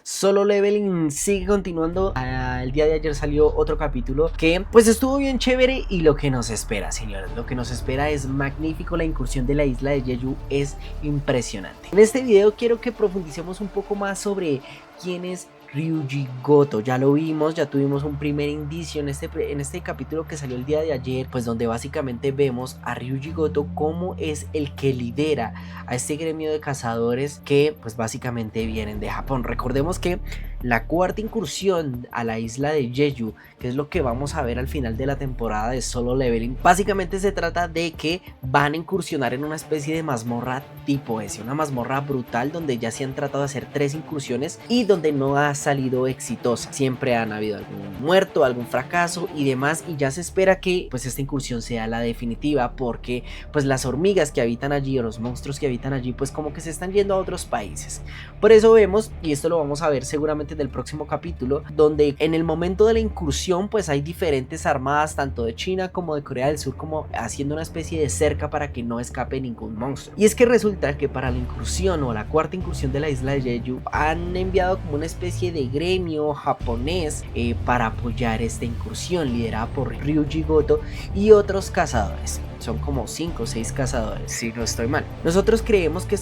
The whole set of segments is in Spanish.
Solo Leveling sigue continuando. El día de ayer salió otro capítulo que pues estuvo bien chévere, y lo que nos espera, señores, lo que nos espera es magnífico. La incursión de la isla de Jeju es impresionante. En este video quiero que profundicemos un poco más sobre quién es Ryuji Goto. Ya lo vimos, ya tuvimos un primer indicio en este capítulo que salió el día de ayer, pues donde básicamente vemos a Ryuji Goto como es el que lidera a este gremio de cazadores que pues básicamente vienen de Japón. Recordemos que la cuarta incursión a la isla de Jeju, que es lo que vamos a ver al final de la temporada de Solo Leveling, básicamente se trata de que van a incursionar en una especie de mazmorra tipo S, una mazmorra brutal donde ya se han tratado de hacer 3 incursiones y donde no ha salido exitosa. Siempre han habido algún muerto, algún fracaso y demás, y ya se espera que pues esta incursión sea la definitiva, porque pues las hormigas que habitan allí o los monstruos que habitan allí pues como que se están yendo a otros países. Por eso vemos, y esto lo vamos a ver seguramente del próximo capítulo, donde en el momento de la incursión pues hay diferentes armadas tanto de China como de Corea del Sur, como haciendo una especie de cerca para que no escape ningún monstruo. Y es que resulta que para la incursión o la cuarta incursión de la isla de Jeju han enviado como una especie de gremio japonés para apoyar esta incursión, liderada por Ryuji Goto y otros cazadores. Son como 5 o 6 cazadores, si no estoy mal. Nosotros creemos que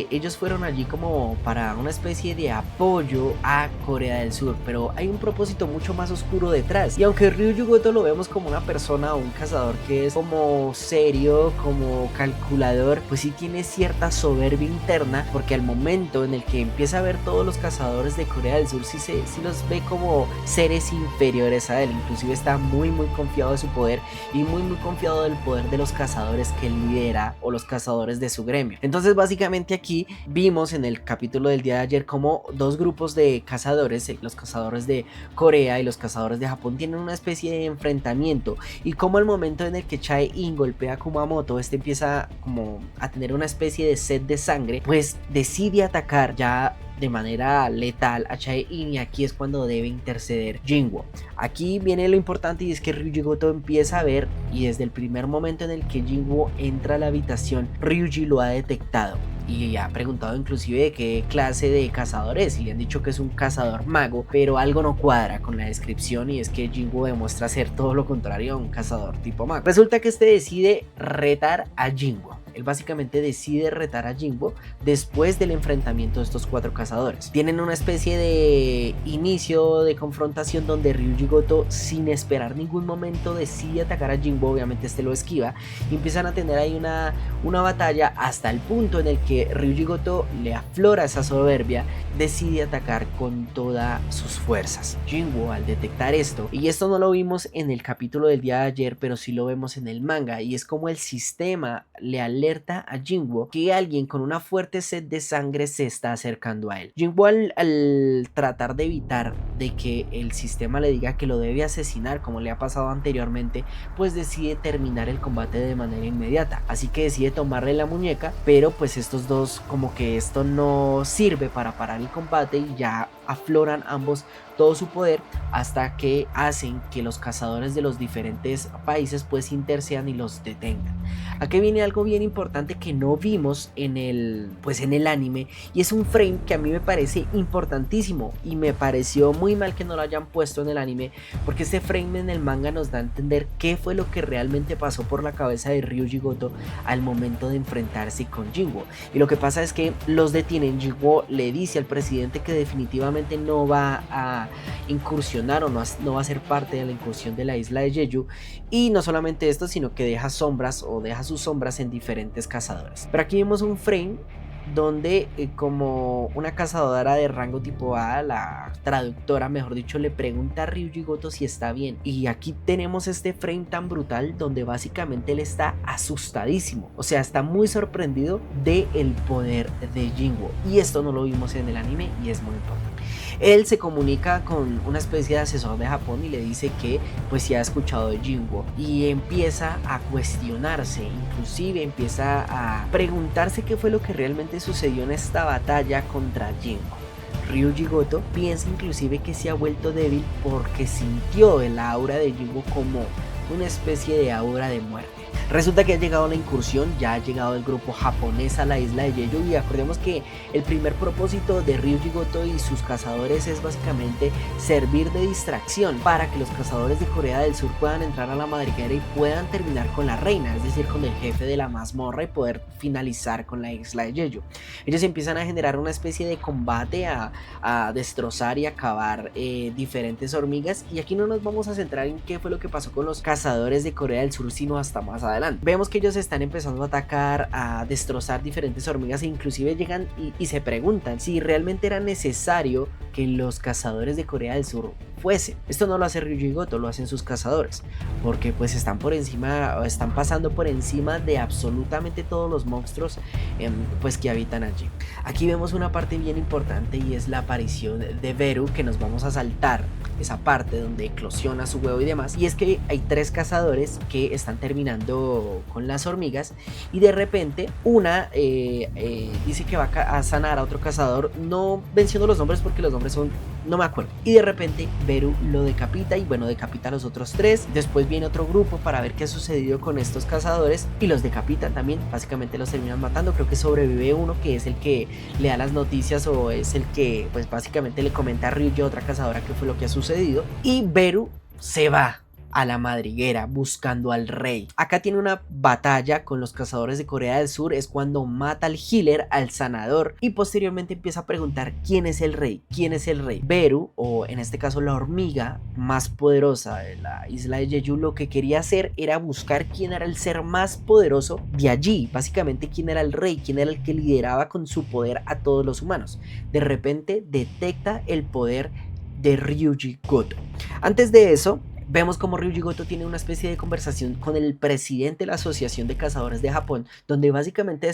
ellos fueron allí como para una especie de apoyo a Corea del Sur, pero hay un propósito mucho más oscuro detrás. Y aunque Ryuji Goto lo vemos como una persona o un cazador que es como serio, como calculador, pues sí tiene cierta soberbia interna, porque al momento en el que empieza a ver todos los cazadores de Corea del Sur, sí los ve como seres inferiores a él. Inclusive está muy confiado de su poder y muy confiado del poder de los cazadores que lidera o los cazadores de su gremio. Entonces básicamente aquí vimos en el capítulo del día de ayer como 2 grupos de cazadores, los cazadores de Corea y los cazadores de Japón, tienen una especie de enfrentamiento, y como al momento en el que Chae-in golpea a Kumamoto, este empieza como a tener una especie de sed de sangre, pues decide atacar ya de manera letal a Chae-in, y aquí es cuando debe interceder Jinwoo. Aquí viene lo importante, y es que Ryuji Goto empieza a ver, y desde el primer momento en el que Jinwoo entra a la habitación, Ryuji lo ha detectado y ha preguntado inclusive de qué clase de cazador es, y le han dicho que es un cazador mago, pero algo no cuadra con la descripción, y es que Jinwoo demuestra ser todo lo contrario a un cazador tipo mago. Resulta que este decide retar a Jinwoo. Él básicamente decide retar a Jinwoo después del enfrentamiento de estos 4 cazadores. Tienen una especie de inicio de confrontación donde Ryuji Goto, sin esperar ningún momento, decide atacar a Jinwoo. Obviamente este lo esquiva y empiezan a tener ahí una batalla, hasta el punto en el que Ryuji Goto le aflora esa soberbia, decide atacar con todas sus fuerzas. Jinwoo, al detectar esto, y esto no lo vimos en el capítulo del día de ayer, pero sí lo vemos en el manga, y es como el sistema le alerta a Jinwoo que alguien con una fuerte sed de sangre se está acercando a él. Jinwoo, al tratar de evitar de que el sistema le diga que lo debe asesinar como le ha pasado anteriormente, pues decide terminar el combate de manera inmediata. Así que decide tomarle la muñeca, pero pues estos dos como que esto no sirve para parar el combate, y ya afloran ambos todo su poder, hasta que hacen que los cazadores de los diferentes países pues intercedan y los detengan. Aquí viene algo bien importante que no vimos en el anime, y es un frame que a mí me parece importantísimo, y me pareció muy mal que no lo hayan puesto en el anime, porque este frame en el manga nos da a entender qué fue lo que realmente pasó por la cabeza de Ryuji Goto al momento de enfrentarse con Jinwoo. Y lo que pasa es que los detienen. Jinwoo le dice al presidente que definitivamente no va a incursionar o no va a ser parte de la incursión de la isla de Jeju, y no solamente esto, sino que deja sus sombras en diferentes cazadores. Pero aquí vemos un frame donde como una cazadora de rango tipo A, la traductora mejor dicho, le pregunta a Ryuji Goto si está bien, y aquí tenemos este frame tan brutal donde básicamente él está asustadísimo, o sea, está muy sorprendido del poder de Jinwoo, y esto no lo vimos en el anime y es muy importante. Él se comunica con una especie de asesor de Japón y le dice que pues sí ha escuchado de Jinwoo, y empieza a cuestionarse, inclusive empieza a preguntarse qué fue lo que realmente sucedió en esta batalla contra Jinwoo. Ryuji Goto piensa inclusive que se ha vuelto débil porque sintió el aura de Jinwoo como una especie de aura de muerte. Resulta que ha llegado la incursión, ya ha llegado el grupo japonés a la isla de Jeju, y acordemos que el primer propósito de Ryuji Goto y sus cazadores es básicamente servir de distracción para que los cazadores de Corea del Sur puedan entrar a la madriguera y puedan terminar con la reina, es decir, con el jefe de la mazmorra, y poder finalizar con la isla de Jeju. Ellos empiezan a generar una especie de combate, a destrozar y acabar diferentes hormigas, y aquí no nos vamos a centrar en qué fue lo que pasó con los cazadores de Corea del Sur, sino hasta más adelante. Vemos que ellos están empezando a atacar, a destrozar diferentes hormigas, e inclusive llegan y se preguntan si realmente era necesario que los cazadores de Corea del Sur fuesen. Esto no lo hace Ryuji Goto, lo hacen sus cazadores, porque pues están por encima, están pasando por encima de absolutamente todos los monstruos pues que habitan allí. Aquí vemos una parte bien importante, y es la aparición de Beru, que nos vamos a saltar esa parte donde eclosiona su huevo y demás, y es que hay 3 cazadores que están terminando con las hormigas, y de repente una dice que va a sanar a otro cazador, no menciono los nombres porque los nombres son, no me acuerdo, y de repente Beru lo decapita, y bueno, decapita a los otros 3. Después viene otro grupo para ver qué ha sucedido con estos cazadores y los decapitan también, básicamente los terminan matando. Creo que sobrevive uno, que es el que le da las noticias, o es el que pues básicamente le comenta a Ryuji, otra cazadora, qué fue lo que ha sucedido, y Beru se va a la madriguera buscando al rey. Acá tiene una batalla con los cazadores de Corea del Sur, es cuando mata al healer, al sanador, y posteriormente empieza a preguntar quién es el rey, quién es el rey. Beru, o en este caso la hormiga más poderosa de la isla de Jeju, lo que quería hacer era buscar quién era el ser más poderoso de allí, básicamente quién era el rey, quién era el que lideraba con su poder a todos los humanos. De repente detecta el poder de Ryuji Goto. Antes de eso, vemos como Ryuji Goto tiene una especie de conversación con el presidente de la Asociación de Cazadores de Japón, donde básicamente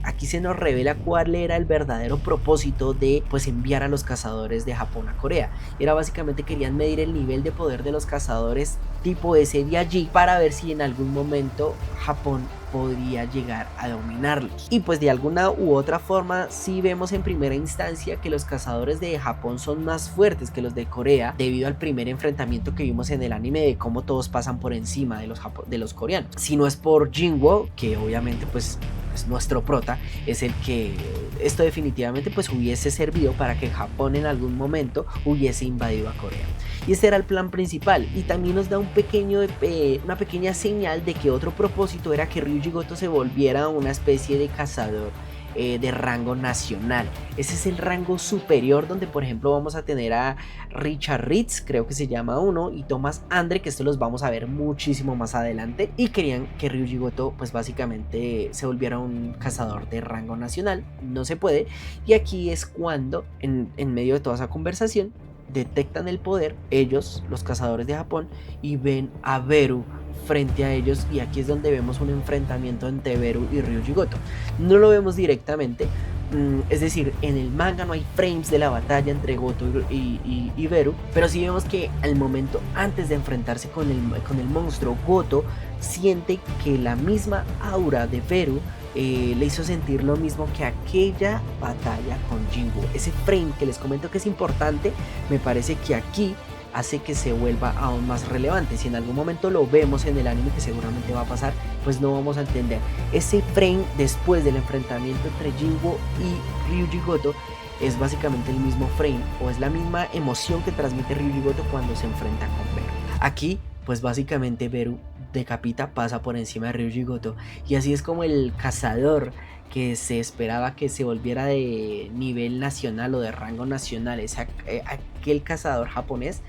aquí se nos revela cuál era el verdadero propósito de pues enviar a los cazadores de Japón a Corea. Era básicamente, querían medir el nivel de poder de los cazadores tipo ese de allí, para ver si en algún momento Japón podría llegar a dominarlos. Y pues de alguna u otra forma sí vemos en primera instancia que los cazadores de Japón son más fuertes que los de Corea, debido al primer enfrentamiento que vimos en el anime, de cómo todos pasan por encima de los coreanos. Si no es por Jinwoo, que obviamente pues es nuestro prota, es el que esto definitivamente pues hubiese servido para que Japón en algún momento hubiese invadido a Corea. Y ese era el plan principal, y también nos da una pequeña señal de que otro propósito era que Ryuji Goto se volviera una especie de cazador de rango nacional. Ese es el rango superior, donde por ejemplo vamos a tener a Richard Ritz, creo que se llama uno, y Thomas Andre, que estos los vamos a ver muchísimo más adelante, y querían que Ryuji Goto pues básicamente se volviera un cazador de rango nacional. No se puede, y aquí es cuando en medio de toda esa conversación detectan el poder, ellos, los cazadores de Japón, y ven a Beru frente a ellos, y aquí es donde vemos un enfrentamiento entre Beru y Ryuji Goto. No lo vemos directamente, es decir, en el manga no hay frames de la batalla entre Goto y Beru, pero sí vemos que al momento antes de enfrentarse con el monstruo, Goto siente que la misma aura de Beru le hizo sentir lo mismo que aquella batalla con Jinwoo. Ese frame que les comento que es importante, me parece que aquí hace que se vuelva aún más relevante. Si en algún momento lo vemos en el anime, que seguramente va a pasar, pues no vamos a entender. Ese frame después del enfrentamiento entre Jinwoo y Ryuji Goto es básicamente el mismo frame, o es la misma emoción que transmite Ryuji Goto cuando se enfrenta con Beru. Aquí pues básicamente Beru decapita, pasa por encima de Ryuji Goto, y así es como el cazador que se esperaba que se volviera de nivel nacional o de rango nacional, aquel cazador japonés,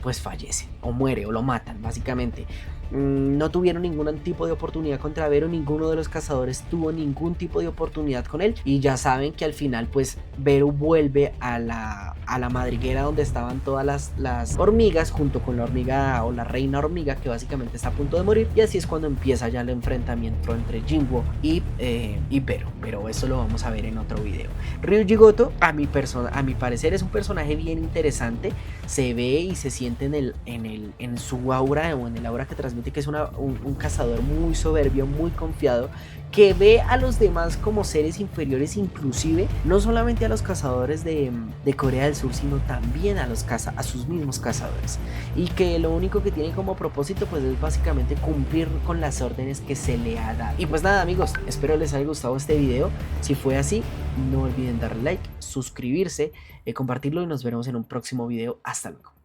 pues fallece o muere o lo matan básicamente. No tuvieron ningún tipo de oportunidad contra Beru, ninguno de los cazadores tuvo ningún tipo de oportunidad con él, y ya saben que al final pues Beru vuelve a la madriguera donde estaban todas las hormigas, junto con la hormiga o la reina hormiga, que básicamente está a punto de morir, y así es cuando empieza ya el enfrentamiento entre Jinwoo y Beru, pero eso lo vamos a ver en otro video. Ryuji Goto, a mi parecer, es un personaje bien interesante, se ve y se siente en su aura, o en el aura que transmite, que es un cazador muy soberbio, muy confiado, que ve a los demás como seres inferiores, inclusive no solamente a los cazadores de Corea del Sur, sino también a a sus mismos cazadores, y que lo único que tienen como propósito pues es básicamente cumplir con las órdenes que se le ha dado. Y pues nada amigos, espero les haya gustado este video. Si fue así, no olviden darle like, suscribirse, compartirlo y nos veremos en un próximo video. Hasta luego.